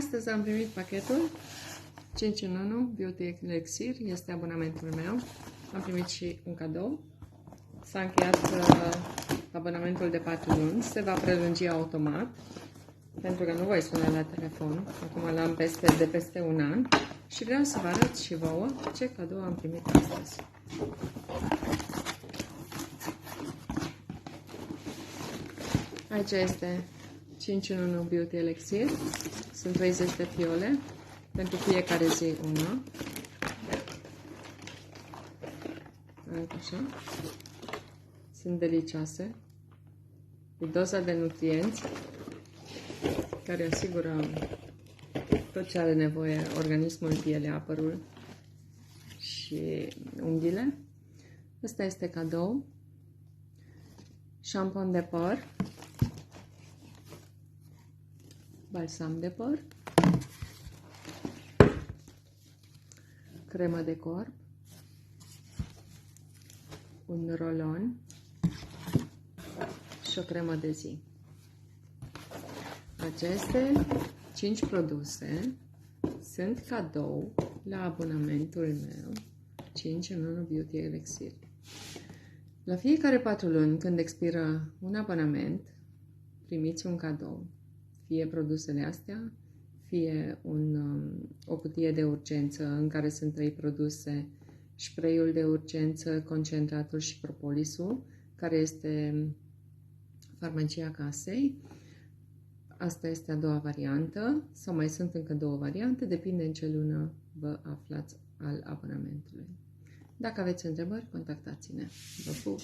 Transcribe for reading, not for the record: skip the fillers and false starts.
Astăzi am primit pachetul 5 în 1 Beauty Elixir, este abonamentul meu. Am primit și un cadou. S-a încheiat abonamentul de 4 luni, se va prelungi automat, pentru că nu voi suna la telefon. Acum l-am de peste un an și vreau să vă arăt și vouă ce cadou am primit astăzi. Aici este 5 în 1 Beauty Elixir. Sunt 30 de fiole, pentru fiecare zi una. Așa. Sunt delicioase. E doza de nutrienți care asigură tot ce are nevoie organismul, pielea, părul și unghiile. Asta este cadou. Șampon de păr, balsam de păr, cremă de corp, un rolon și o cremă de zi. Aceste 5 produse sunt cadou la abonamentul meu 5 în 1 Beauty Elixir. La fiecare 4 luni, când expiră un abonament, primiți un cadou. Fie produsele astea, fie o cutie de urgență în care sunt 3 produse, spray-ul de urgență, concentratul și propolisul, care este farmacia casei. Asta este a doua variantă, sau mai sunt încă 2 variante, depinde în ce lună vă aflați al abonamentului. Dacă aveți întrebări, contactați-ne. Vă pup!